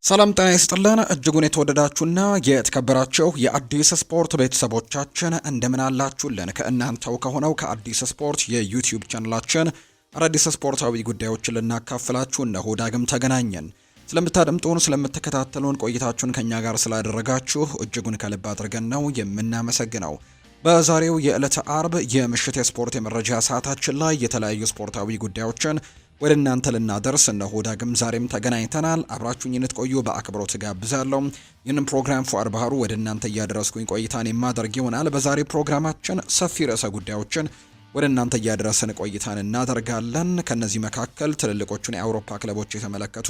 ሰላም ጤና ይስጥልን እጅጉን የተወደዳችሁና የተከበራችሁ የአዲስ ስፖርት ቤተሰቦቻችን እንደምን አላችሁልን? ከእናንተው ከሆነው ከአዲስ ስፖርት የዩቲዩብ ቻናላችን አዳዲስ ስፖርታዊ ጉዳዮችን ልናካፍላችሁ እነሆ ዳግም ተገናኘን። ስለምታደምጡን ስለምትከታተሉን ቆይታችሁን ከኛ ጋር ስላደረጋችሁ እጅጉን ከልብ አድርገን ነው የምናመሰግነው። በዛሬው የዕለተ አርብ የምሽት የስፖርት የመረጃ ሰዓታችን ላይ የተለያዩ ስፖርታዊ ጉዳዮችን ወደ እናንተ ልናደርስ እነሆ ዳግም ዛሬም ተገናኝተናል። አብራችሁኝ እንድትቆዩ በአክብሮት ጋብዛለሁ። ይህንን ፕሮግራም ፉአድ ባህሩ ወደ እናንተ እያደረስኩኝ ቆይታን የማደርግ ይሆናል። በዛሬ ፕሮግራማችን ሰፊ ርዕሰ ጉዳዮችን ወደ እናንተ እያደረስን ቆይታን እናደርጋለን። ከነዚህ መካከል ትልልቆቹን የአውሮፓ ክለቦች የተመለከቱ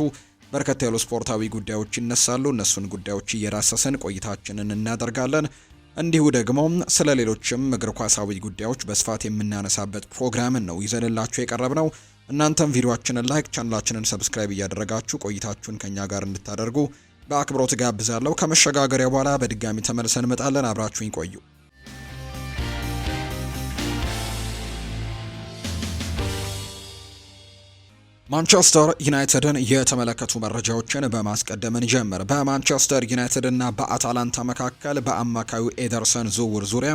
በርከት ያሉ ስፖርታዊ ጉዳዮች ይነሳሉ። እነሱን ጉዳዮች እየራሰስን ቆይታችንን እናደርጋለን። እንዲሁ ደግሞ ስለ ሌሎችም እግር ኳሳዊ ጉዳዮች በስፋት የምናነሳበት ፕሮግራምን ነው ይዘንላችሁ የቀረብነው። እናንተም ቪዲዮአችንን ላይክ ቻናላችንን ሰብስክራይብ እያደረጋችሁ ቆይታችሁን ከኛ ጋር እንድታደርጉ በአክብሮት ጋብዛለሁ። ከመሸጋገሪያ በኋላ በድጋሚ ተመልሰን እንመጣለን። አብራችሁኝ ቆዩ። ማንቸስተር ዩናይትድን የተመለከቱ መረጃዎችን በማስቀደም እንጀምር። በማንቸስተር ዩናይትድ እና በአታላንታ መካከል በአማካዩ ኤደርሰን ዝውውር ዙሪያ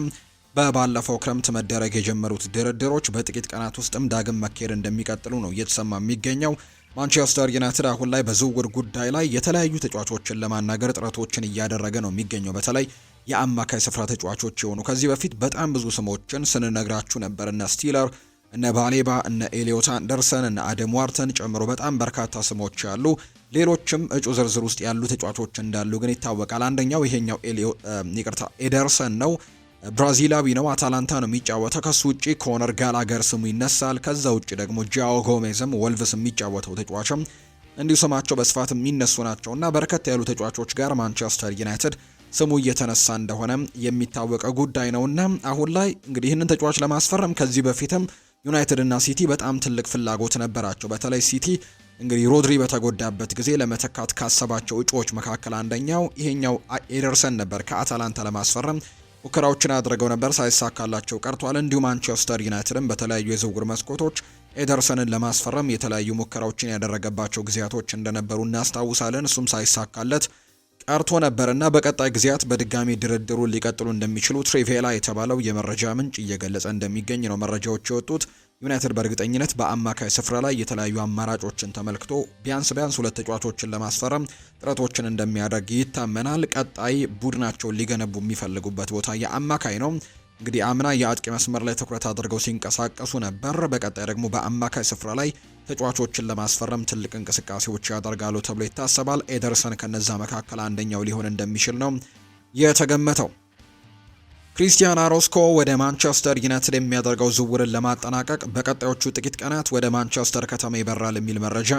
በባለፈው ክረምት መደረግ የጀመሩት ድርድሮች በጥቂት ቀናት ውስጥም ዳግም መካሄድ እንደሚቀጥሉ ነው እየተሰማ የሚገኘው። ማንቸስተር ዩናይትድ አሁን ላይ በዝውውር ጉዳይ ላይ የተለያዩ ተጫዋቾችን ለማናገር ጥረቶችን እያደረገ ነው የሚገኘው። በተለይ የአማካይ ስፍራ ተጫዋቾች የሆኑ ከዚህ በፊት በጣም ብዙ ስሞችን ስንነግራችሁ ነበር። እነ ስቲለር፣ እነ ባሌባ፣ እነ ኤሊዮት አንደርሰን፣ እነ አደም ዋርተን ጨምሮ በጣም በርካታ ስሞች ያሉ ሌሎችም እጩ ዝርዝር ውስጥ ያሉ ተጫዋቾች እንዳሉ ግን ይታወቃል። አንደኛው ይሄኛው ኤደርሰን ነው። ብራዚላዊ ነው። አታላንታ ነው የሚጫወተው። ከሱ ውጪ ኮነር ጋላገር ስሙ ይነሳል። ከዛ ውጪ ደግሞ ጃኦ ጎሜዝም ወልቭስ የሚጫወተው ተጫዋችም እንዲሁ ስማቸው በስፋት የሚነሱ ናቸውና በርከት ያሉ ተጫዋቾች ጋር ማንቸስተር ዩናይትድ ስሙ እየተነሳ እንደሆነ የሚታወቀ ጉዳይ ነውና አሁን ላይ እንግዲህ ይህንን ተጫዋች ለማስፈረም ከዚህ በፊትም ዩናይትድ እና ሲቲ በጣም ትልቅ ፍላጎት ነበራቸው። በተለይ ሲቲ እንግዲህ ሮድሪ በተጎዳበት ጊዜ ለመተካት ካሰባቸው እጩዎች መካከል አንደኛው ይሄኛው ኤደርሰን ነበር። ከአታላንታ ለማስፈረም ሙከራዎችን አድርገው ነበር፣ ሳይሳካላቸው ቀርቷል። እንዲሁ ማንቸስተር ዩናይትድም በተለያዩ የዝውውር መስኮቶች ኤደርሰንን ለማስፈረም የተለያዩ ሙከራዎችን ያደረገባቸው ጊዜያቶች እንደነበሩ እናስታውሳለን። እሱም ሳይሳካለት ቀርቶ ነበርና በቀጣይ ጊዜያት በድጋሚ ድርድሩን ሊቀጥሉ እንደሚችሉ ትሪቬላ የተባለው የመረጃ ምንጭ እየገለጸ እንደሚገኝ ነው መረጃዎች የወጡት። ዩናይትድ በእርግጠኝነት በአማካይ ስፍራ ላይ የተለያዩ አማራጮችን ተመልክቶ ቢያንስ ሁለት ተጫዋቾችን ለማስፈረም ጥረቶችን እንደሚያደርግ ይታመናል። ቀጣይ ቡድናቸውን ሊገነቡ የሚፈልጉበት ቦታ የአማካይ ነው። እንግዲህ አምና የአጥቂ መስመር ላይ ትኩረት አድርገው ሲንቀሳቀሱ ነበር። በቀጣይ ደግሞ በአማካይ ስፍራ ላይ ተጫዋቾችን ለማስፈረም ትልቅ እንቅስቃሴዎች ያደርጋሉ ተብሎ ይታሰባል። ኤደርሰን ከነዛ መካከል አንደኛው ሊሆን እንደሚችል ነው የተገመተው። ክሪስቲያን አሮስኮ ወደ ማንቸስተር ዩናይትድ የሚያደርገው ዝውውርን ለማጠናቀቅ በቀጣዮቹ ጥቂት ቀናት ወደ ማንቸስተር ከተማ ይበራል የሚል መረጃ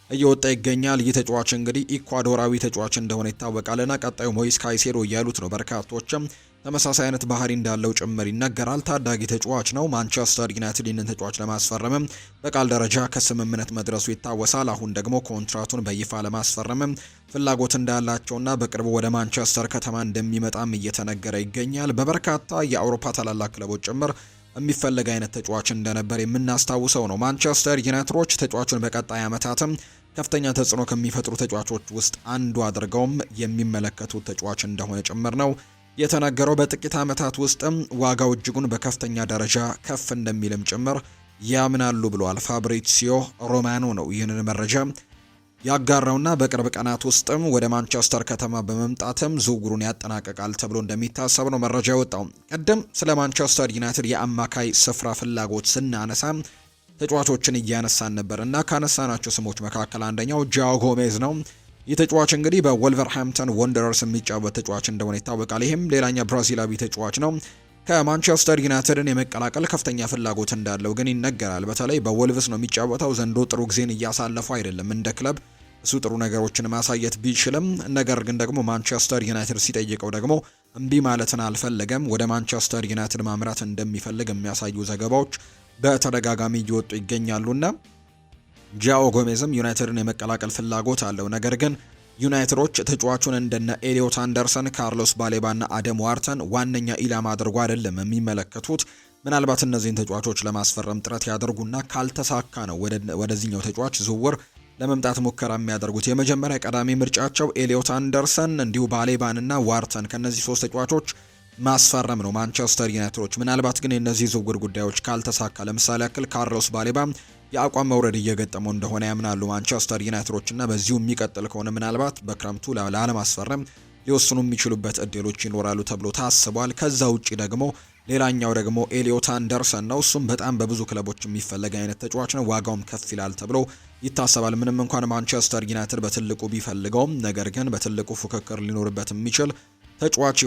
እየወጣ ይገኛል። ይህ ተጫዋች እንግዲህ ኢኳዶራዊ ተጫዋች እንደሆነ ይታወቃልና ቀጣዩ ሞይስ ካይሴዶ እያሉት ነው በርካቶችም። ተመሳሳይ አይነት ባህሪ እንዳለው ጭምር ይነገራል። ታዳጊ ተጫዋች ነው። ማንቸስተር ዩናይትድ ይህንን ተጫዋች ለማስፈረምም በቃል ደረጃ ከስምምነት መድረሱ ይታወሳል። አሁን ደግሞ ኮንትራቱን በይፋ ለማስፈረምም ፍላጎት እንዳላቸውና በቅርቡ ወደ ማንቸስተር ከተማ እንደሚመጣም እየተነገረ ይገኛል። በበርካታ የአውሮፓ ታላላቅ ክለቦች ጭምር የሚፈለግ አይነት ተጫዋች እንደነበር የምናስታውሰው ነው። ማንቸስተር ዩናይትዶች ተጫዋቹን በቀጣይ ዓመታትም ከፍተኛ ተጽዕኖ ከሚፈጥሩ ተጫዋቾች ውስጥ አንዱ አድርገውም የሚመለከቱት ተጫዋች እንደሆነ ጭምር ነው የተነገረው። በጥቂት ዓመታት ውስጥም ዋጋው እጅጉን በከፍተኛ ደረጃ ከፍ እንደሚልም ጭምር ያምናሉ ብሏል። ፋብሪሲዮ ሮማኖ ነው ይህንን መረጃ ያጋራውና በቅርብ ቀናት ውስጥም ወደ ማንቸስተር ከተማ በመምጣትም ዝውውሩን ያጠናቀቃል ተብሎ እንደሚታሰብ ነው መረጃ የወጣው። ቀደም ስለ ማንቸስተር ዩናይትድ የአማካይ ስፍራ ፍላጎት ስናነሳ ተጫዋቾችን እያነሳን ነበር እና ካነሳናቸው ስሞች መካከል አንደኛው ጃኦ ጎሜዝ ነው። ይህ ተጫዋች እንግዲህ በወልቨርሃምፕተን ወንደረርስ የሚጫወት ተጫዋች እንደሆነ ይታወቃል። ይህም ሌላኛ ብራዚላዊ ተጫዋች ነው። ከማንቸስተር ዩናይትድን የመቀላቀል ከፍተኛ ፍላጎት እንዳለው ግን ይነገራል። በተለይ በወልቭስ ነው የሚጫወተው። ዘንድሮ ጥሩ ጊዜን እያሳለፉ አይደለም እንደ ክለብ። እሱ ጥሩ ነገሮችን ማሳየት ቢችልም ነገር ግን ደግሞ ማንቸስተር ዩናይትድ ሲጠይቀው ደግሞ እምቢ ማለትን አልፈለገም። ወደ ማንቸስተር ዩናይትድ ማምራት እንደሚፈልግ የሚያሳዩ ዘገባዎች በተደጋጋሚ እየወጡ ይገኛሉና ጃኦ ጎሜዝም ዩናይትድን የመቀላቀል ፍላጎት አለው። ነገር ግን ዩናይትዶች ተጫዋቹን እንደነ ኤሊዮት አንደርሰን፣ ካርሎስ ባሌባና አደም ዋርተን ዋነኛ ኢላማ አድርጎ አይደለም የሚመለከቱት። ምናልባት እነዚህን ተጫዋቾች ለማስፈረም ጥረት ያደርጉና ካልተሳካ ነው ወደዚህኛው ተጫዋች ዝውውር ለመምጣት ሙከራ የሚያደርጉት። የመጀመሪያ ቀዳሚ ምርጫቸው ኤሊዮት አንደርሰን እንዲሁ ባሌባንና ዋርተን ከነዚህ 3 ተጫዋቾች ማስፈረም ነው ማንቸስተር ዩናይትዶች። ምናልባት ግን የነዚህ ዝውውር ጉዳዮች ካልተሳካ ለምሳሌ ያክል ካርሎስ ባሌባ የአቋም መውረድ እየገጠመው እንደሆነ ያምናሉ ማንቸስተር ዩናይትዶች እና በዚሁ የሚቀጥል ከሆነ ምናልባት በክረምቱ ላለማስፈረም ሊወስኑ የሚችሉበት እድሎች ይኖራሉ ተብሎ ታስቧል። ከዛ ውጪ ደግሞ ሌላኛው ደግሞ ኤሊዮት አንደርሰን ነው። እሱም በጣም በብዙ ክለቦች የሚፈለግ አይነት ተጫዋች ነው። ዋጋውም ከፍ ይላል ተብሎ ይታሰባል። ምንም እንኳን ማንቸስተር ዩናይትድ በትልቁ ቢፈልገውም ነገር ግን በትልቁ ፉክክር ሊኖርበት የሚችል ተጫዋች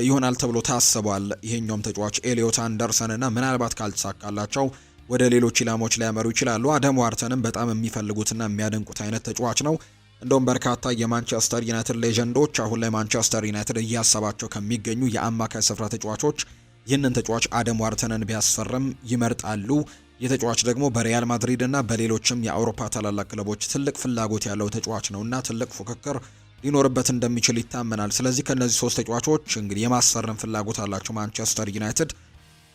ይሆናል ተብሎ ታስቧል። ይሄኛውም ተጫዋች ኤሊዮት አንደርሰን እና ምናልባት ካልተሳካላቸው ወደ ሌሎች ኢላሞች ሊያመሩ ይችላሉ። አደም ዋርተንም በጣም የሚፈልጉትና የሚያደንቁት አይነት ተጫዋች ነው። እንደውም በርካታ የማንቸስተር ዩናይትድ ሌጀንዶች አሁን ላይ ማንቸስተር ዩናይትድ እያሰባቸው ከሚገኙ የአማካይ ስፍራ ተጫዋቾች ይህንን ተጫዋች አደም ዋርተንን ቢያስፈርም ይመርጣሉ። የተጫዋች ደግሞ በሪያል ማድሪድ እና በሌሎችም የአውሮፓ ታላላቅ ክለቦች ትልቅ ፍላጎት ያለው ተጫዋች ነውና ትልቅ ፉክክር ሊኖርበት እንደሚችል ይታመናል። ስለዚህ ከነዚህ 3 ተጫዋቾች እንግዲህ የማስፈረም ፍላጎት አላቸው ማንቸስተር ዩናይትድ።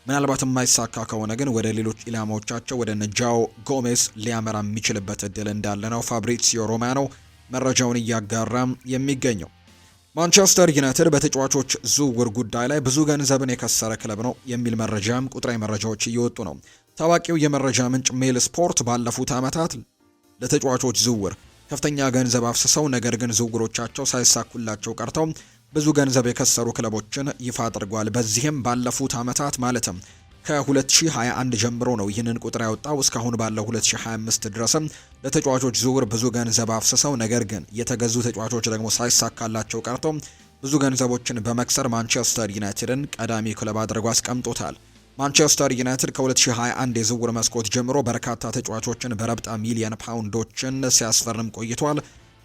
ምናልባት የማይሳካ ከሆነ ግን ወደ ሌሎች ኢላማዎቻቸው ወደ ጃኦ ጎሜዝ ሊያመራ የሚችልበት እድል እንዳለ ነው ፋብሪዚዮ ሮማኖ መረጃውን እያጋራ የሚገኘው። ማንቸስተር ዩናይትድ በተጫዋቾች ዝውውር ጉዳይ ላይ ብዙ ገንዘብን የከሰረ ክለብ ነው የሚል መረጃም ቁጥራዊ መረጃዎች እየወጡ ነው። ታዋቂው የመረጃ ምንጭ ሜል ስፖርት ባለፉት ዓመታት ለተጫዋቾች ዝውውር ከፍተኛ ገንዘብ አፍስሰው ነገር ግን ዝውውሮቻቸው ሳይሳኩላቸው ቀርተው ብዙ ገንዘብ የከሰሩ ክለቦችን ይፋ አድርጓል። በዚህም ባለፉት ዓመታት ማለትም ከ2021 ጀምሮ ነው ይህንን ቁጥር ያወጣው። እስካሁን ባለው 2025 ድረስም ለተጫዋቾች ዝውውር ብዙ ገንዘብ አፍስሰው ነገር ግን የተገዙ ተጫዋቾች ደግሞ ሳይሳካላቸው ቀርተው ብዙ ገንዘቦችን በመክሰር ማንቸስተር ዩናይትድን ቀዳሚ ክለብ አድርጎ አስቀምጦታል። ማንቸስተር ዩናይትድ ከ2021 የዝውውር መስኮት ጀምሮ በርካታ ተጫዋቾችን በረብጣ ሚሊዮን ፓውንዶችን ሲያስፈርም ቆይቷል።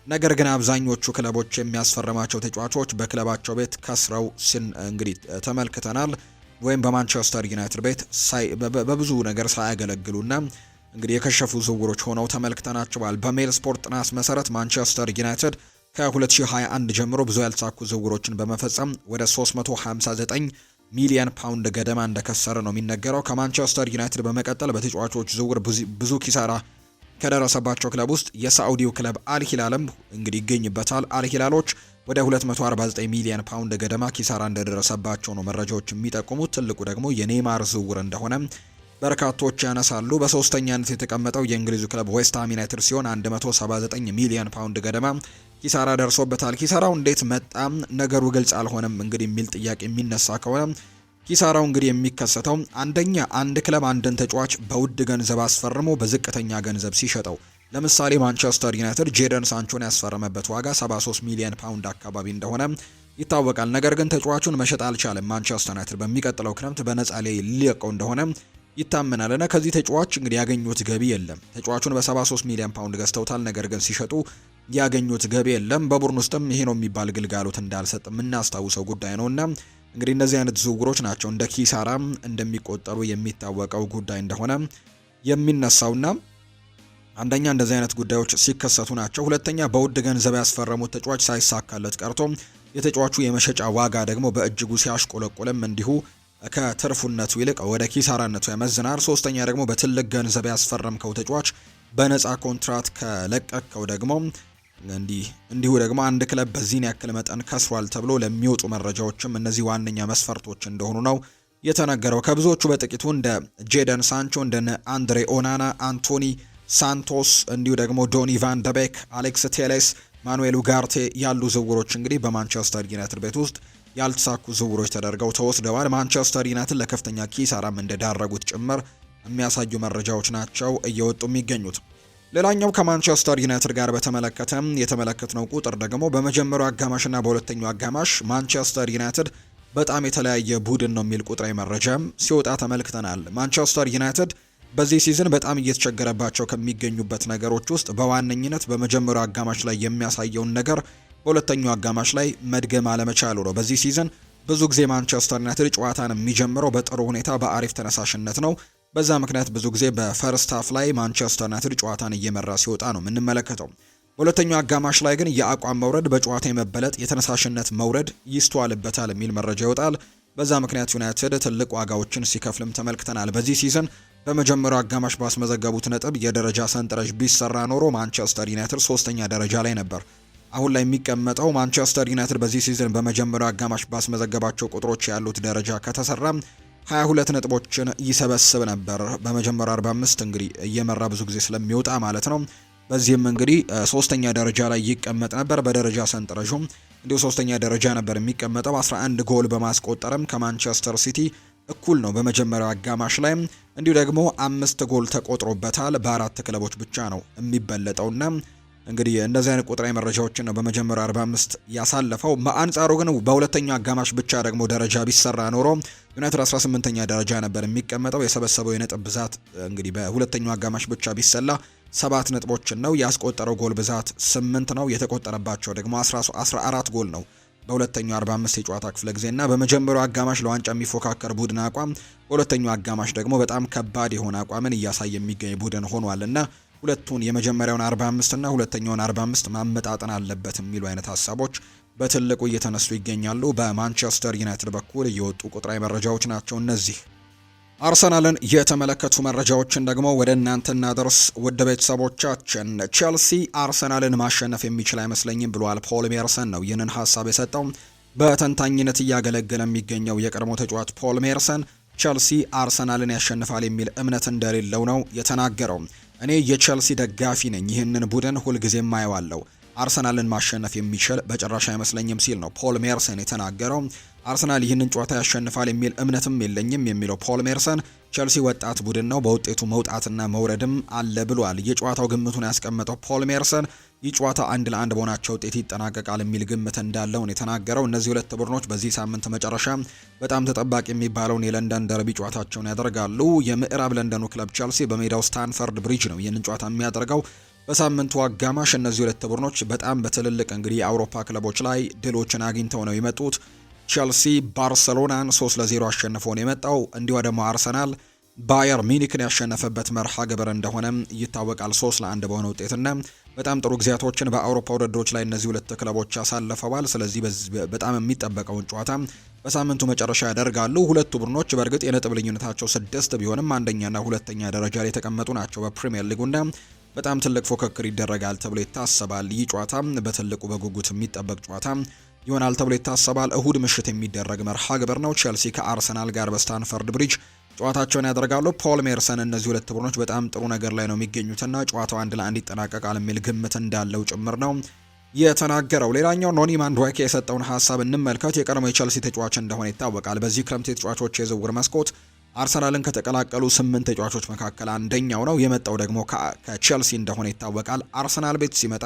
ነገር ግን አብዛኞቹ ክለቦች የሚያስፈርማቸው ተጫዋቾች በክለባቸው ቤት ከስረው እንግዲህ ተመልክተናል ወይም በማንቸስተር ዩናይትድ ቤት በብዙ ነገር ሳያገለግሉና እንግዲህ የከሸፉ ዝውውሮች ሆነው ተመልክተናቸዋል። በሜል ስፖርት ጥናት መሰረት ማንቸስተር ዩናይትድ ከ2021 ጀምሮ ብዙ ያልተሳኩ ዝውውሮችን በመፈጸም ወደ 359 ሚሊዮን ፓውንድ ገደማ እንደከሰረ ነው የሚነገረው። ከማንቸስተር ዩናይትድ በመቀጠል በተጫዋቾች ዝውውር ብዙ ኪሳራ ከደረሰባቸው ክለብ ውስጥ የሳዑዲው ክለብ አልሂላልም እንግዲህ ይገኝበታል። አልሂላሎች ወደ 249 ሚሊዮን ፓውንድ ገደማ ኪሳራ እንደደረሰባቸው ነው መረጃዎች የሚጠቁሙት። ትልቁ ደግሞ የኔይማር ዝውውር እንደሆነ በርካቶች ያነሳሉ። በሶስተኛነት የተቀመጠው የእንግሊዙ ክለብ ዌስትሃም ዩናይትድ ሲሆን 179 ሚሊዮን ፓውንድ ገደማ ኪሳራ ደርሶበታል። ኪሳራው እንዴት መጣም ነገሩ ግልጽ አልሆነም እንግዲህ የሚል ጥያቄ የሚነሳ ከሆነ ኪሳራው እንግዲህ የሚከሰተው አንደኛ አንድ ክለብ አንድን ተጫዋች በውድ ገንዘብ አስፈርሞ በዝቅተኛ ገንዘብ ሲሸጠው፣ ለምሳሌ ማንቸስተር ዩናይትድ ጄደን ሳንቾን ያስፈረመበት ዋጋ 73 ሚሊዮን ፓውንድ አካባቢ እንደሆነ ይታወቃል። ነገር ግን ተጫዋቹን መሸጥ አልቻለም። ማንቸስተር ዩናይትድ በሚቀጥለው ክረምት በነፃ ላይ ሊለቀው እንደሆነ ይታመናል እና ከዚህ ተጫዋች እንግዲህ ያገኙት ገቢ የለም። ተጫዋቹን በ73 ሚሊዮን ፓውንድ ገዝተውታል። ነገር ግን ሲሸጡ ያገኙት ገቢ የለም። በቡድን ውስጥም ይሄ ነው የሚባል ግልጋሎት እንዳልሰጥ የምናስታውሰው ጉዳይ ነውና እንግዲህ እነዚህ አይነት ዝውውሮች ናቸው እንደ ኪሳራም እንደሚቆጠሩ የሚታወቀው ጉዳይ እንደሆነ የሚነሳውና አንደኛ እንደዚህ አይነት ጉዳዮች ሲከሰቱ ናቸው። ሁለተኛ በውድ ገንዘብ ያስፈረሙት ተጫዋች ሳይሳካለት ቀርቶ የተጫዋቹ የመሸጫ ዋጋ ደግሞ በእጅጉ ሲያሽቆለቆልም እንዲሁ ከትርፉነቱ ይልቅ ወደ ኪሳራነቱ ያመዝናል። ሶስተኛ ደግሞ በትልቅ ገንዘብ ያስፈረምከው ተጫዋች በነፃ ኮንትራት ከለቀቅከው ደግሞ እንዲሁ ደግሞ አንድ ክለብ በዚህን ያክል መጠን ከስሯል ተብሎ ለሚወጡ መረጃዎችም እነዚህ ዋነኛ መስፈርቶች እንደሆኑ ነው የተነገረው። ከብዙዎቹ በጥቂቱ እንደ ጄደን ሳንቾ፣ እንደ አንድሬ ኦናና፣ አንቶኒ ሳንቶስ እንዲሁ ደግሞ ዶኒ ቫን ደቤክ፣ አሌክስ ቴሌስ፣ ማኑኤል ኡጋርቴ ያሉ ዝውውሮች እንግዲህ በማንቸስተር ዩናይትድ ቤት ውስጥ ያልተሳኩ ዝውውሮች ተደርገው ተወስደዋል። ማንቸስተር ዩናይትድ ለከፍተኛ ኪሳራም እንደዳረጉት ጭምር የሚያሳዩ መረጃዎች ናቸው እየወጡ የሚገኙት። ሌላኛው ከማንቸስተር ዩናይትድ ጋር በተመለከተ የተመለከትነው ቁጥር ደግሞ በመጀመሪያው አጋማሽና በሁለተኛው አጋማሽ ማንቸስተር ዩናይትድ በጣም የተለያየ ቡድን ነው የሚል ቁጥራዊ መረጃም ሲወጣ ተመልክተናል። ማንቸስተር ዩናይትድ በዚህ ሲዝን በጣም እየተቸገረባቸው ከሚገኙበት ነገሮች ውስጥ በዋነኝነት በመጀመሪያው አጋማሽ ላይ የሚያሳየውን ነገር በሁለተኛው አጋማሽ ላይ መድገም አለመቻሉ ነው። በዚህ ሲዝን ብዙ ጊዜ ማንቸስተር ዩናይትድ ጨዋታን የሚጀምረው በጥሩ ሁኔታ በአሪፍ ተነሳሽነት ነው። በዛ ምክንያት ብዙ ጊዜ በፈርስት ሃፍ ላይ ማንቸስተር ዩናይትድ ጨዋታን እየመራ ሲወጣ ነው የምንመለከተው። በሁለተኛው አጋማሽ ላይ ግን የአቋም መውረድ፣ በጨዋታ የመበለጥ፣ የተነሳሽነት መውረድ ይስተዋልበታል የሚል መረጃ ይወጣል። በዛ ምክንያት ዩናይትድ ትልቅ ዋጋዎችን ሲከፍልም ተመልክተናል። በዚህ ሲዝን በመጀመሪያው አጋማሽ ባስመዘገቡት ነጥብ የደረጃ ሰንጠረዥ ቢሰራ ኖሮ ማንቸስተር ዩናይትድ 3ኛ ደረጃ ላይ ነበር አሁን ላይ የሚቀመጠው። ማንቸስተር ዩናይትድ በዚህ ሲዝን በመጀመሪያው አጋማሽ ባስመዘገባቸው ቁጥሮች ያሉት ደረጃ ከተሰራ 22 ነጥቦችን ይሰበስብ ነበር። በመጀመሪያው 45 እንግዲህ እየመራ ብዙ ጊዜ ስለሚወጣ ማለት ነው። በዚህም እንግዲህ 3ኛ ደረጃ ላይ ይቀመጥ ነበር። በደረጃ ሰንጠረዡም እንዲሁ 3ኛ ደረጃ ነበር የሚቀመጠው። 11 ጎል በማስቆጠርም ከማንቸስተር ሲቲ እኩል ነው በመጀመሪያው አጋማሽ ላይ። እንዲሁ ደግሞ 5 ጎል ተቆጥሮበታል። በ4 ክለቦች ብቻ ነው የሚበለጠውና እንግዲህ እንደዚህ አይነት ቁጥራዊ መረጃዎችን ነው በመጀመሪያው 45 ያሳለፈው። በአንጻሩ ግን በሁለተኛው አጋማሽ ብቻ ደግሞ ደረጃ ቢሰራ ኖሮ ዩናይትድ 18ኛ ደረጃ ነበር የሚቀመጠው። የሰበሰበው የነጥብ ብዛት እንግዲህ በሁለተኛው አጋማሽ ብቻ ቢሰላ 7 ነጥቦችን ነው። ያስቆጠረው ጎል ብዛት 8 ነው። የተቆጠረባቸው ደግሞ 14 ጎል ነው በሁለተኛው 45 የጨዋታ ክፍለ ጊዜና በመጀመሪያው አጋማሽ ለዋንጫ የሚፎካከር ቡድን አቋም፣ በሁለተኛው አጋማሽ ደግሞ በጣም ከባድ የሆነ አቋምን እያሳየ የሚገኝ ቡድን ሆኗልና ሁለቱን የመጀመሪያውን 45 እና ሁለተኛውን 45 ማመጣጠን አለበት የሚሉ አይነት ሀሳቦች በትልቁ እየተነሱ ይገኛሉ። በማንቸስተር ዩናይትድ በኩል እየወጡ ቁጥራዊ መረጃዎች ናቸው እነዚህ። አርሰናልን የተመለከቱ መረጃዎችን ደግሞ ወደ እናንተ እናደርስ ውድ ቤተሰቦቻችን። ቼልሲ አርሰናልን ማሸነፍ የሚችል አይመስለኝም ብሏል ፖል ሜርሰን ነው ይህንን ሀሳብ የሰጠው። በተንታኝነት እያገለገለ የሚገኘው የቀድሞ ተጫዋች ፖል ሜርሰን ቼልሲ አርሰናልን ያሸንፋል የሚል እምነት እንደሌለው ነው የተናገረው። እኔ የቼልሲ ደጋፊ ነኝ፣ ይህንን ቡድን ሁልጊዜም አየዋለሁ። አርሰናልን ማሸነፍ የሚችል በጭራሽ አይመስለኝም ሲል ነው ፖል ሜርሰን የተናገረው። አርሰናል ይህንን ጨዋታ ያሸንፋል የሚል እምነትም የለኝም የሚለው ፖል ሜርሰን ቼልሲ ወጣት ቡድን ነው፣ በውጤቱ መውጣትና መውረድም አለ ብሏል። የጨዋታው ግምቱን ያስቀመጠው ፖል ሜርሰን ይህ ጨዋታ 1-1 በሆናቸው ውጤት ይጠናቀቃል የሚል ግምት እንዳለው ነው የተናገረው። እነዚህ ሁለት ቡድኖች በዚህ ሳምንት መጨረሻ በጣም ተጠባቂ የሚባለውን የለንደን ደርቢ ጨዋታቸውን ያደርጋሉ። የምዕራብ ለንደኑ ክለብ ቼልሲ በሜዳው ስታንፈርድ ብሪጅ ነው ይህንን ጨዋታ የሚያደርገው። በሳምንቱ አጋማሽ እነዚህ ሁለት ቡድኖች በጣም በትልልቅ እንግዲህ የአውሮፓ ክለቦች ላይ ድሎችን አግኝተው ነው የመጡት። ቼልሲ ባርሰሎናን 3-0 አሸንፎ ነው የመጣው። እንዲሁ ደግሞ አርሰናል ባየር ሚኒክን ያሸነፈበት መርሃ ግብር እንደሆነም ይታወቃል። 3-1 በሆነ ውጤትና በጣም ጥሩ ጊዜያቶችን በአውሮፓ ውድድሮች ላይ እነዚህ ሁለት ክለቦች አሳልፈዋል። ስለዚህ በጣም የሚጠበቀውን ጨዋታ በሳምንቱ መጨረሻ ያደርጋሉ። ሁለቱ ቡድኖች በእርግጥ የነጥብ ልዩነታቸው 6 ቢሆንም አንደኛና ሁለተኛ ደረጃ ላይ የተቀመጡ ናቸው በፕሪሚየር ሊጉና በጣም ትልቅ ፉክክር ይደረጋል ተብሎ ይታሰባል። ይህ ጨዋታ በትልቁ በጉጉት የሚጠበቅ ጨዋታ ይሆናል ተብሎ ይታሰባል። እሁድ ምሽት የሚደረግ መርሃ ግብር ነው። ቼልሲ ከአርሰናል ጋር በስታንፈርድ ብሪጅ ጨዋታቸውን ያደርጋሉ። ፖል ሜርሰን እነዚህ ሁለት ቡድኖች በጣም ጥሩ ነገር ላይ ነው የሚገኙትና ጨዋታው 1-1 ይጠናቀቃል የሚል ግምት እንዳለው ጭምር ነው የተናገረው። ሌላኛው ኖኒ ማንዱዌኬ የሰጠውን ሀሳብ እንመልከት። የቀድሞ የቼልሲ ተጫዋች እንደሆነ ይታወቃል። በዚህ ክረምት የተጫዋቾች የዝውውር መስኮት አርሰናልን ከተቀላቀሉ 8 ተጫዋቾች መካከል አንደኛው ነው። የመጣው ደግሞ ከቼልሲ እንደሆነ ይታወቃል። አርሰናል ቤት ሲመጣ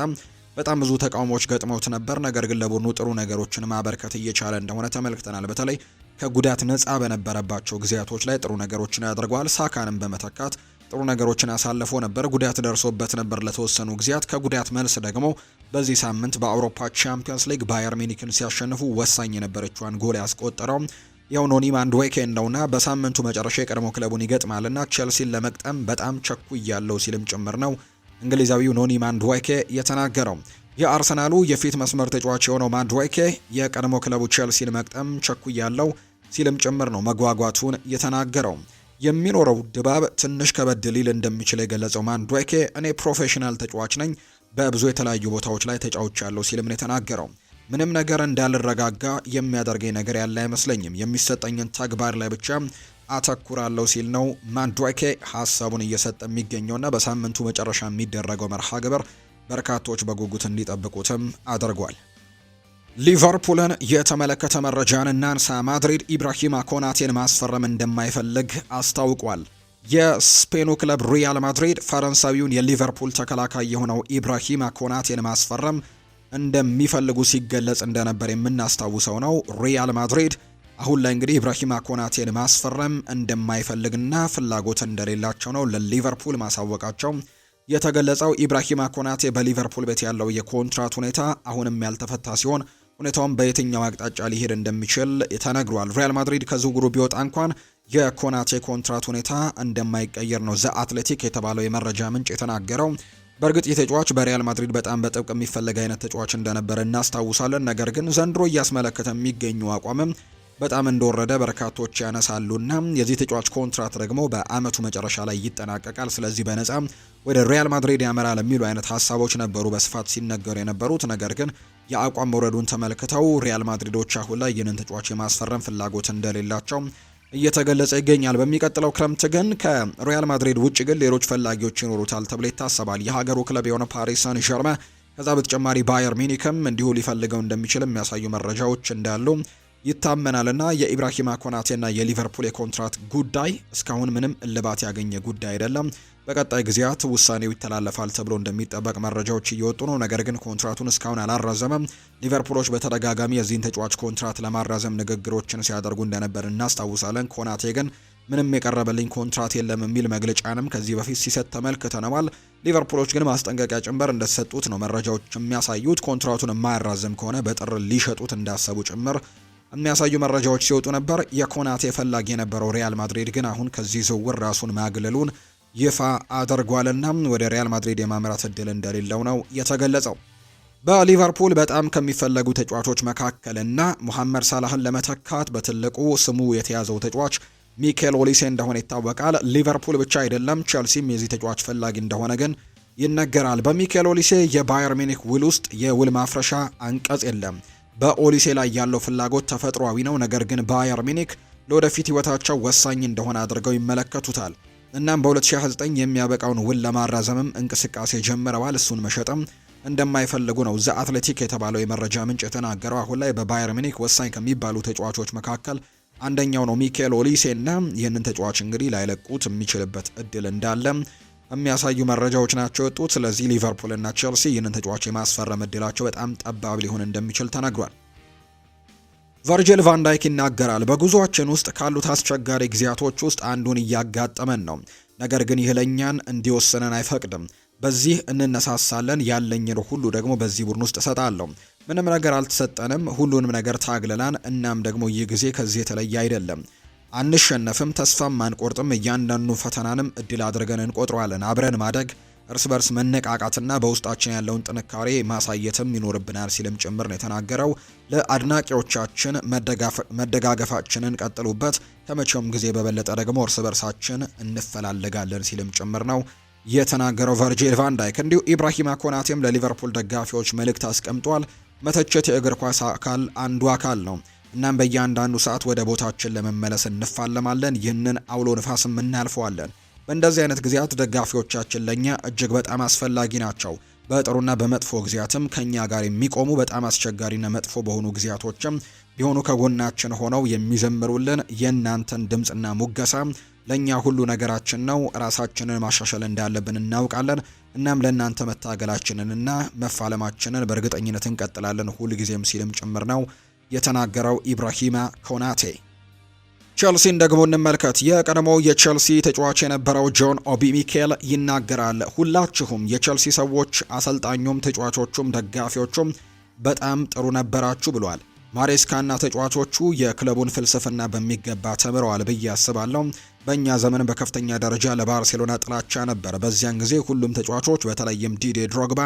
በጣም ብዙ ተቃውሞዎች ገጥመውት ነበር። ነገር ግን ለቡድኑ ጥሩ ነገሮችን ማበርከት እየቻለ እንደሆነ ተመልክተናል። በተለይ ከጉዳት ነፃ በነበረባቸው ጊዜያቶች ላይ ጥሩ ነገሮችን ያደርገዋል። ሳካንም በመተካት ጥሩ ነገሮችን አሳልፎ ነበር። ጉዳት ደርሶበት ነበር ለተወሰኑ ጊዜያት። ከጉዳት መልስ ደግሞ በዚህ ሳምንት በአውሮፓ ቻምፒየንስ ሊግ ባየር ሚኒክን ሲያሸንፉ ወሳኝ የነበረችዋን ጎል ያስቆጠረው ያው ኖኒ ማንዱዌኬ ነውና በሳምንቱ መጨረሻ የቀድሞ ክለቡን ይገጥማልና ቼልሲን ለመቅጠም በጣም ቸኩያለው ሲልም ጭምር ነው እንግሊዛዊው ኖኒ ማንዱዌኬ የተናገረው። የአርሰናሉ የፊት መስመር ተጫዋች የሆነው ማንዱዌኬ የቀድሞ ክለቡ ቼልሲን መቅጠም ቸኩያለው ሲልም ጭምር ነው መጓጓቱን የተናገረው። የሚኖረው ድባብ ትንሽ ከበድ ሊል እንደሚችል የገለጸው ማንዱዌኬ እኔ ፕሮፌሽናል ተጫዋች ነኝ፣ በብዙ የተለያዩ ቦታዎች ላይ ተጫውቻለሁ ሲልም ነው የተናገረው። ምንም ነገር እንዳልረጋጋ የሚያደርገኝ ነገር ያለ አይመስለኝም፣ የሚሰጠኝን ተግባር ላይ ብቻ አተኩራለሁ ሲል ነው ማንዱዌኬ ሀሳቡን እየሰጠ የሚገኘውና በሳምንቱ መጨረሻ የሚደረገው መርሃ ግብር በርካቶች በጉጉት እንዲጠብቁትም አድርጓል። ሊቨርፑልን የተመለከተ መረጃን እናንሳ። ማድሪድ ኢብራሂማ ኮናቴን ማስፈረም እንደማይፈልግ አስታውቋል። የስፔኑ ክለብ ሪያል ማድሪድ ፈረንሳዊውን የሊቨርፑል ተከላካይ የሆነው ኢብራሂማ ኮናቴን ማስፈረም እንደሚፈልጉ ሲገለጽ እንደነበር የምናስታውሰው ነው። ሪያል ማድሪድ አሁን ላይ እንግዲህ ኢብራሂማ ኮናቴን ማስፈረም እንደማይፈልግና ፍላጎት እንደሌላቸው ነው ለሊቨርፑል ማሳወቃቸው የተገለጸው። ኢብራሂማ ኮናቴ በሊቨርፑል ቤት ያለው የኮንትራት ሁኔታ አሁንም ያልተፈታ ሲሆን ሁኔታውም በየትኛው አቅጣጫ ሊሄድ እንደሚችል ተነግሯል። ሪያል ማድሪድ ከዝውውሩ ቢወጣ እንኳን የኮናቴ ኮንትራት ሁኔታ እንደማይቀየር ነው ዘ አትሌቲክ የተባለው የመረጃ ምንጭ የተናገረው። በእርግጥ የተጫዋች በሪያል ማድሪድ በጣም በጥብቅ የሚፈለግ አይነት ተጫዋች እንደነበረ እናስታውሳለን። ነገር ግን ዘንድሮ እያስመለከተ የሚገኙ አቋምም በጣም እንደወረደ በርካቶች ያነሳሉና የዚህ ተጫዋች ኮንትራት ደግሞ በአመቱ መጨረሻ ላይ ይጠናቀቃል። ስለዚህ በነፃ ወደ ሪያል ማድሪድ ያመራል የሚሉ አይነት ሀሳቦች ነበሩ በስፋት ሲነገሩ የነበሩት። ነገር ግን የአቋም መውረዱን ተመልክተው ሪያል ማድሪዶች አሁን ላይ ይህንን ተጫዋች የማስፈረም ፍላጎት እንደሌላቸው እየተገለጸ ይገኛል። በሚቀጥለው ክረምት ግን ከሪያል ማድሪድ ውጭ ግን ሌሎች ፈላጊዎች ይኖሩታል ተብሎ ይታሰባል። የሀገሩ ክለብ የሆነ ፓሪስ ሳን ዠርመን ከዛ በተጨማሪ ባየር ሚኒክም እንዲሁ ሊፈልገው እንደሚችል የሚያሳዩ መረጃዎች እንዳሉ ይታመናልና የኢብራሂማ ኮናቴና የሊቨርፑል የኮንትራት ጉዳይ እስካሁን ምንም እልባት ያገኘ ጉዳይ አይደለም። በቀጣይ ጊዜያት ውሳኔው ይተላለፋል ተብሎ እንደሚጠበቅ መረጃዎች እየወጡ ነው። ነገር ግን ኮንትራቱን እስካሁን አላራዘመም። ሊቨርፑሎች በተደጋጋሚ የዚህን ተጫዋች ኮንትራት ለማራዘም ንግግሮችን ሲያደርጉ እንደነበር እናስታውሳለን። ኮናቴ ግን ምንም የቀረበልኝ ኮንትራት የለም የሚል መግለጫንም ከዚህ በፊት ሲሰጥ ተመልክተነዋል። ሊቨርፑሎች ግን ማስጠንቀቂያ ጭምር እንደተሰጡት ነው መረጃዎች የሚያሳዩት። ኮንትራቱን የማያራዝም ከሆነ በጥር ሊሸጡት እንዳሰቡ ጭምር የሚያሳዩ መረጃዎች ሲወጡ ነበር። የኮናቴ ፈላጊ የነበረው ሪያል ማድሪድ ግን አሁን ከዚህ ዝውውር ራሱን ማግለሉን ይፋ አድርጓልና ወደ ሪያል ማድሪድ የማምራት እድል እንደሌለው ነው የተገለጸው። በሊቨርፑል በጣም ከሚፈለጉ ተጫዋቾች መካከልና ሙሐመድ ሳላህን ለመተካት በትልቁ ስሙ የተያዘው ተጫዋች ሚኬል ኦሊሴ እንደሆነ ይታወቃል። ሊቨርፑል ብቻ አይደለም ቼልሲም የዚህ ተጫዋች ፈላጊ እንደሆነ ግን ይነገራል። በሚኬል ኦሊሴ የባየር ሚኒክ ውል ውስጥ የውል ማፍረሻ አንቀጽ የለም። በኦሊሴ ላይ ያለው ፍላጎት ተፈጥሯዊ ነው። ነገር ግን ባየር ሚኒክ ለወደፊት ህይወታቸው ወሳኝ እንደሆነ አድርገው ይመለከቱታል። እናም በ2029 የሚያበቃውን ውል ለማራዘምም እንቅስቃሴ ጀምረዋል። እሱን መሸጥም እንደማይፈልጉ ነው ዘ አትሌቲክ የተባለው የመረጃ ምንጭ የተናገረው። አሁን ላይ በባየር ሚኒክ ወሳኝ ከሚባሉ ተጫዋቾች መካከል አንደኛው ነው ሚኬል ኦሊሴ እና ይህንን ተጫዋች እንግዲህ ላይለቁት የሚችልበት እድል እንዳለ የሚያሳዩ መረጃዎች ናቸው የወጡት። ስለዚህ ሊቨርፑል እና ቼልሲ ይህንን ተጫዋች የማስፈረም እድላቸው በጣም ጠባብ ሊሆን እንደሚችል ተነግሯል። ቨርጂል ቫን ዳይክ ይናገራል። በጉዞአችን ውስጥ ካሉት አስቸጋሪ ጊዜያቶች ውስጥ አንዱን እያጋጠመን ነው። ነገር ግን ይህ ለእኛን እንዲወስነን አይፈቅድም። በዚህ እንነሳሳለን። ያለኝን ሁሉ ደግሞ በዚህ ቡድን ውስጥ እሰጣለሁ። ምንም ነገር አልተሰጠንም። ሁሉንም ነገር ታግለናል። እናም ደግሞ ይህ ጊዜ ከዚህ የተለየ አይደለም። አንሸነፍም፣ ተስፋም አንቆርጥም። እያንዳንዱ ፈተናንም እድል አድርገን እንቆጥረዋለን። አብረን ማደግ፣ እርስ በርስ መነቃቃትና በውስጣችን ያለውን ጥንካሬ ማሳየትም ይኖርብናል ሲልም ጭምር ነው የተናገረው። ለአድናቂዎቻችን መደጋገፋችንን ቀጥሉበት፣ ከመቼውም ጊዜ በበለጠ ደግሞ እርስ በርሳችን እንፈላለጋለን ሲልም ጭምር ነው የተናገረው ቨርጂል ቫን ዳይክ። እንዲሁ ኢብራሂማ ኮናቴም ለሊቨርፑል ደጋፊዎች መልእክት አስቀምጧል። መተቸት የእግር ኳስ አንዱ አካል ነው። እናም በእያንዳንዱ ሰዓት ወደ ቦታችን ለመመለስ እንፋለማለን። ይህንን አውሎ ንፋስም እናልፈዋለን። በእንደዚህ አይነት ጊዜያት ደጋፊዎቻችን ለእኛ እጅግ በጣም አስፈላጊ ናቸው። በጥሩና በመጥፎ ጊዜያትም ከእኛ ጋር የሚቆሙ በጣም አስቸጋሪና መጥፎ በሆኑ ጊዜያቶችም ቢሆኑ ከጎናችን ሆነው የሚዘምሩልን የእናንተን ድምፅና ሙገሳ ለእኛ ሁሉ ነገራችን ነው። ራሳችንን ማሻሻል እንዳለብን እናውቃለን። እናም ለእናንተ መታገላችንንና መፋለማችንን በእርግጠኝነት እንቀጥላለን ሁልጊዜም ሲልም ጭምር ነው የተናገረው ኢብራሂማ ኮናቴ። ቼልሲን ደግሞ እንመልከት። የቀድሞው የቼልሲ ተጫዋች የነበረው ጆን ኦቢ ሚኬል ይናገራል። ሁላችሁም የቼልሲ ሰዎች፣ አሰልጣኙም፣ ተጫዋቾቹም፣ ደጋፊዎቹም በጣም ጥሩ ነበራችሁ ብሏል። ማሬስካና ተጫዋቾቹ የክለቡን ፍልስፍና በሚገባ ተምረዋል ብዬ አስባለሁ። በእኛ ዘመን በከፍተኛ ደረጃ ለባርሴሎና ጥላቻ ነበር። በዚያን ጊዜ ሁሉም ተጫዋቾች በተለይም ዲዴ ድሮግባ፣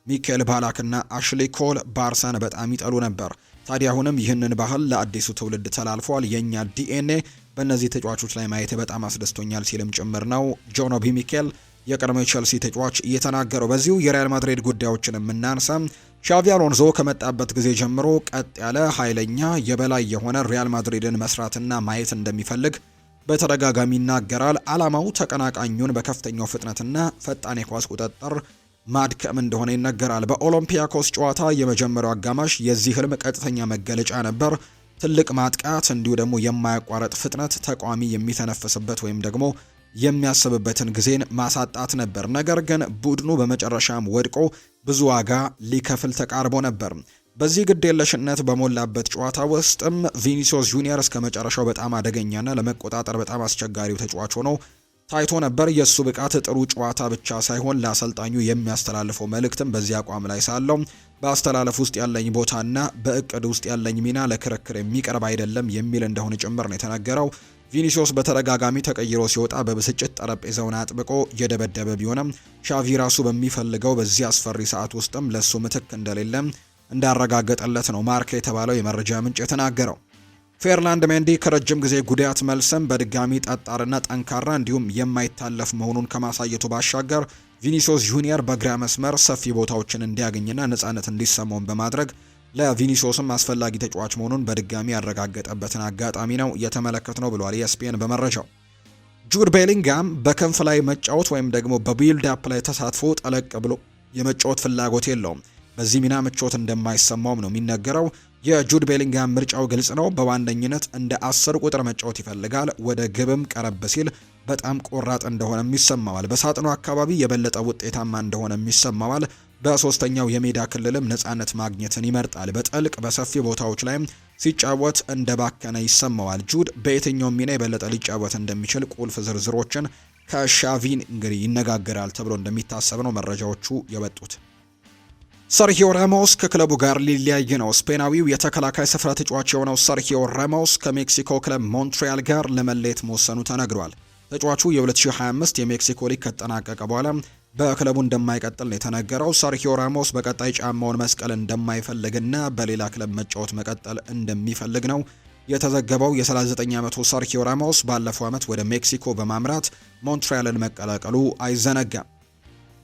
ሚኬል ባላክና አሽሊ ኮል ባርሳን በጣም ይጠሉ ነበር። ታዲያ አሁንም ይህንን ባህል ለአዲሱ ትውልድ ተላልፏል። የእኛ ዲኤንኤ በእነዚህ ተጫዋቾች ላይ ማየት በጣም አስደስቶኛል ሲልም ጭምር ነው ጆን ኦቢ ሚኬል የቀድሞ ቼልሲ ተጫዋች እየተናገረው። በዚሁ የሪያል ማድሪድ ጉዳዮችን የምናንሳ ሻቪ አሎንዞ ከመጣበት ጊዜ ጀምሮ ቀጥ ያለ ኃይለኛ የበላይ የሆነ ሪያል ማድሪድን መስራትና ማየት እንደሚፈልግ በተደጋጋሚ ይናገራል። ዓላማው ተቀናቃኙን በከፍተኛው ፍጥነትና ፈጣን የኳስ ቁጥጥር ማድከም እንደሆነ ይነገራል። በኦሎምፒያኮስ ጨዋታ የመጀመሪያው አጋማሽ የዚህ ህልም ቀጥተኛ መገለጫ ነበር። ትልቅ ማጥቃት፣ እንዲሁ ደግሞ የማያቋረጥ ፍጥነት፣ ተቃዋሚ የሚተነፍስበት ወይም ደግሞ የሚያስብበትን ጊዜን ማሳጣት ነበር። ነገር ግን ቡድኑ በመጨረሻም ወድቆ ብዙ ዋጋ ሊከፍል ተቃርቦ ነበር። በዚህ ግዴለሽነት በሞላበት ጨዋታ ውስጥም ቪኒሲዮስ ጁኒየር እስከ መጨረሻው በጣም አደገኛና ለመቆጣጠር በጣም አስቸጋሪው ተጫዋች ሆኖ ታይቶ ነበር። የእሱ ብቃት ጥሩ ጨዋታ ብቻ ሳይሆን ለአሰልጣኙ የሚያስተላልፈው መልእክትም በዚህ አቋም ላይ ሳለው በአስተላለፍ ውስጥ ያለኝ ቦታና በእቅድ ውስጥ ያለኝ ሚና ለክርክር የሚቀርብ አይደለም የሚል እንደሆነ ጭምር ነው የተናገረው። ቪኒሲዮስ በተደጋጋሚ ተቀይሮ ሲወጣ በብስጭት ጠረጴዛውን አጥብቆ እየደበደበ ቢሆንም ሻቪ ራሱ በሚፈልገው በዚህ አስፈሪ ሰዓት ውስጥም ለሱ ምትክ እንደሌለም እንዳረጋገጠለት ነው ማርካ የተባለው የመረጃ ምንጭ የተናገረው። ፌርላንድ ሜንዲ ከረጅም ጊዜ ጉዳት መልስም በድጋሚ ጠጣርና ጠንካራ እንዲሁም የማይታለፍ መሆኑን ከማሳየቱ ባሻገር ቪኒሲዮስ ጁኒየር በግራ መስመር ሰፊ ቦታዎችን እንዲያገኝና ነጻነት እንዲሰማውን በማድረግ ለቪኒሲዮስም አስፈላጊ ተጫዋች መሆኑን በድጋሚ ያረጋገጠበትን አጋጣሚ ነው የተመለከትነው ብሏል ESPN በመረጃው። ጁድ ቤሊንጋም በክንፍ ላይ መጫወት ወይም ደግሞ በቢልድ አፕ ላይ ተሳትፎ ጠለቅ ብሎ የመጫወት ፍላጎት የለውም። በዚህ ሚና ምቾት እንደማይሰማውም ነው የሚነገረው። የጁድ ቤሊንጋም ምርጫው ግልጽ ነው። በዋነኝነት እንደ 10 ቁጥር መጫወት ይፈልጋል። ወደ ግብም ቀረብ ሲል በጣም ቆራጥ እንደሆነም ይሰማዋል። በሳጥኑ አካባቢ የበለጠ ውጤታማ እንደሆነም ይሰማዋል። በሶስተኛው የሜዳ ክልልም ነጻነት ማግኘትን ይመርጣል። በጥልቅ በሰፊ ቦታዎች ላይም ሲጫወት እንደ ባከነ ይሰማዋል። ጁድ በየትኛው ሚና የበለጠ ሊጫወት እንደሚችል ቁልፍ ዝርዝሮችን ከሻቪን እንግዲህ ይነጋገራል ተብሎ እንደሚታሰብ ነው መረጃዎቹ የወጡት። ሰርሂዮ ራሞስ ከክለቡ ጋር ሊለያይ ነው። ስፔናዊው የተከላካይ ስፍራ ተጫዋች የሆነው ሰርሂዮ ራሞስ ከሜክሲኮ ክለብ ሞንትሪያል ጋር ለመለየት መወሰኑ ተነግሯል። ተጫዋቹ የ2025 የሜክሲኮ ሊግ ከተጠናቀቀ በኋላ በክለቡ እንደማይቀጥል ነው የተነገረው። ሰርሂዮ ራሞስ በቀጣይ ጫማውን መስቀል እንደማይፈልግና በሌላ ክለብ መጫወት መቀጠል እንደሚፈልግ ነው የተዘገበው። የ39 ዓመቱ ሰርሂዮ ራሞስ ባለፈው ዓመት ወደ ሜክሲኮ በማምራት ሞንትሪያልን መቀላቀሉ አይዘነጋም።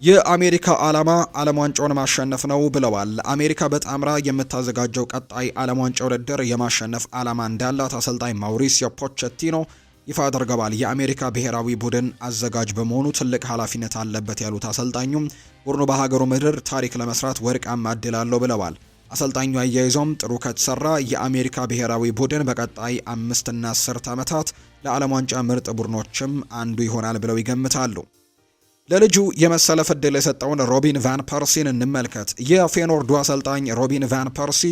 የአሜሪካ ዓላማ ዓለም ዋንጫውን ማሸነፍ ነው ብለዋል። አሜሪካ በጣምራ የምታዘጋጀው ቀጣይ ዓለም ዋንጫ ውድድር የማሸነፍ ዓላማ እንዳላት አሰልጣኝ ማውሪሲዮ ፖቼቲኖ ይፋ አድርገዋል። የአሜሪካ ብሔራዊ ቡድን አዘጋጅ በመሆኑ ትልቅ ኃላፊነት አለበት ያሉት አሰልጣኙም ቡድኑ በሀገሩ ምድር ታሪክ ለመስራት ወርቃማ ዕድል አለው ብለዋል። አሰልጣኙ አያይዘውም ጥሩ ከተሰራ የአሜሪካ ብሔራዊ ቡድን በቀጣይ 5 እና 10 ዓመታት ለዓለም ዋንጫ ምርጥ ቡድኖችም አንዱ ይሆናል ብለው ይገምታሉ። ለልጁ የመሰለፍ ዕድል የሰጠውን ሮቢን ቫን ፐርሲን እንመልከት። የፌኖርዱ አሰልጣኝ ሮቢን ቫን ፐርሲ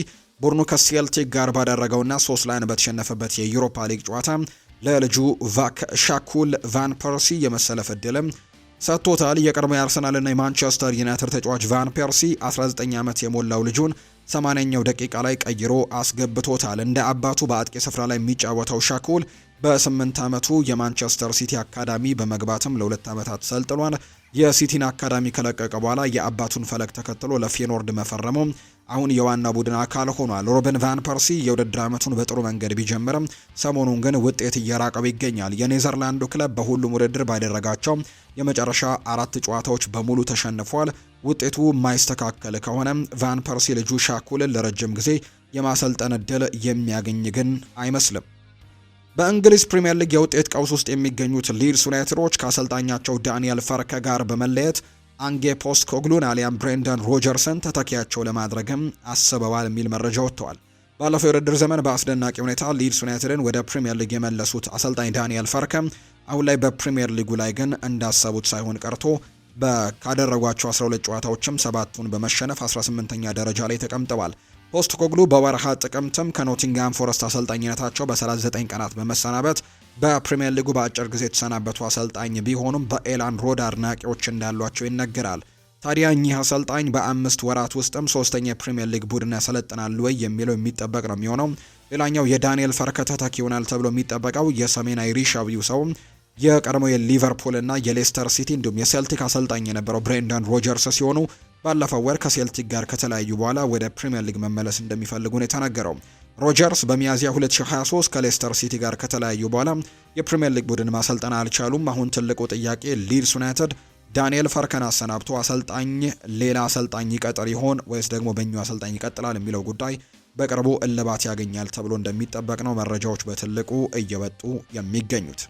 ቡድኑ ከሴልቲክ ጋር ባደረገውና 3-1 በተሸነፈበት የዩሮፓ ሊግ ጨዋታ ለልጁ ሻኩል ቫን ፐርሲ የመሰለፍ ዕድልም ሰጥቶታል። የቀድሞ የአርሰናልና የማንቸስተር ዩናይትድ ተጫዋች ቫን ፐርሲ 19 ዓመት የሞላው ልጁን 80ኛው ደቂቃ ላይ ቀይሮ አስገብቶታል። እንደ አባቱ በአጥቂ ስፍራ ላይ የሚጫወተው ሻኩል በ8 ዓመቱ የማንቸስተር ሲቲ አካዳሚ በመግባትም ለ2 ዓመታት ሰልጥኗል። የሲቲን አካዳሚ ከለቀቀ በኋላ የአባቱን ፈለግ ተከትሎ ለፌኖርድ መፈረሙ አሁን የዋና ቡድን አካል ሆኗል። ሮቢን ቫን ፐርሲ የውድድር ዓመቱን በጥሩ መንገድ ቢጀምርም ሰሞኑን ግን ውጤት እየራቀው ይገኛል። የኔዘርላንዱ ክለብ በሁሉም ውድድር ባደረጋቸው የመጨረሻ 4 ጨዋታዎች በሙሉ ተሸንፏል። ውጤቱ የማይስተካከል ከሆነ ቫን ፐርሲ ልጁ ሻኩልን ለረጅም ጊዜ የማሰልጠን ዕድል የሚያገኝ ግን አይመስልም። በእንግሊዝ ፕሪምየር ሊግ የውጤት ቀውስ ውስጥ የሚገኙት ሊድስ ዩናይትዶች ከአሰልጣኛቸው ዳንኤል ፈርከ ጋር በመለየት አንጌ ፖስት ኮግሉን አሊያም ብሬንደን ሮጀርስን ተተኪያቸው ለማድረግም አስበዋል የሚል መረጃ ወጥተዋል። ባለፈው የውድድር ዘመን በአስደናቂ ሁኔታ ሊድስ ዩናይትድን ወደ ፕሪምየር ሊግ የመለሱት አሰልጣኝ ዳንኤል ፈርከ አሁን ላይ በፕሪምየር ሊጉ ላይ ግን እንዳሰቡት ሳይሆን ቀርቶ ካደረጓቸው 12 ጨዋታዎችም 7ቱን በመሸነፍ 18ኛ ደረጃ ላይ ተቀምጠዋል። ፖስት ኮግሉ በወርሃ ጥቅምትም ከኖቲንግሃም ፎረስት አሰልጣኝነታቸው በ39 ቀናት በመሰናበት በፕሪምየር ሊጉ በአጭር ጊዜ የተሰናበቱ አሰልጣኝ ቢሆኑም በኤላንድ ሮድ አድናቂዎች እንዳሏቸው ይነገራል። ታዲያ እኚህ አሰልጣኝ በ5 ወራት ውስጥም 3ኛ የፕሪምየር ሊግ ቡድን ያሰለጥናሉ ወይ የሚለው የሚጠበቅ ነው የሚሆነው። ሌላኛው የዳንኤል ፈርከ ተተኪ ይሆናል ተብሎ የሚጠበቀው የሰሜን አይሪሻዊው ሰው የቀድሞ የሊቨርፑል እና የሌስተር ሲቲ እንዲሁም የሴልቲክ አሰልጣኝ የነበረው ብሬንደን ሮጀርስ ሲሆኑ ባለፈው ወር ከሴልቲክ ጋር ከተለያዩ በኋላ ወደ ፕሪምየር ሊግ መመለስ እንደሚፈልጉ ነው የተነገረው። ሮጀርስ በሚያዝያ 2023 ከሌስተር ሲቲ ጋር ከተለያዩ በኋላ የፕሪምየር ሊግ ቡድን ማሰልጠን አልቻሉም። አሁን ትልቁ ጥያቄ ሊድስ ዩናይትድ ዳንኤል ፈርከን አሰናብቶ ሌላ አሰልጣኝ ይቀጥር ይሆን ወይስ ደግሞ በእኛው አሰልጣኝ ይቀጥላል የሚለው ጉዳይ በቅርቡ እልባት ያገኛል ተብሎ እንደሚጠበቅ ነው መረጃዎች በትልቁ እየወጡ የሚገኙት።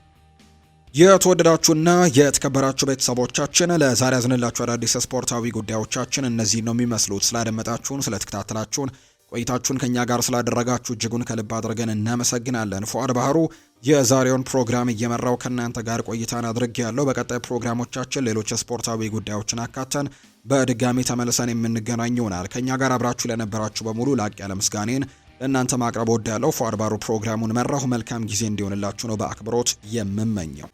የተወደዳችሁና የተከበራችሁ ቤተሰቦቻችን ለዛሬ ያዝንላችሁ አዳዲስ ስፖርታዊ ጉዳዮቻችን እነዚህ ነው የሚመስሉት። ስላደመጣችሁን፣ ስለተከታተላችሁን፣ ቆይታችሁን ከኛ ጋር ስላደረጋችሁ እጅጉን ከልብ አድርገን እናመሰግናለን። ፉአድ ባህሩ የዛሬውን ፕሮግራም እየመራው ከእናንተ ጋር ቆይታን አድርጌያለሁ። በቀጣይ ፕሮግራሞቻችን ሌሎች ስፖርታዊ ጉዳዮችን አካተን በድጋሚ ተመልሰን የምንገናኝ ይሆናል። ከኛ ጋር አብራችሁ ለነበራችሁ በሙሉ ላቅ ያለ ምስጋኔን ለእናንተ ማቅረብ ወዳለሁ። ፉአድ ባህሩ ፕሮግራሙን መራሁ። መልካም ጊዜ እንዲሆንላችሁ ነው በአክብሮት የምመኘው።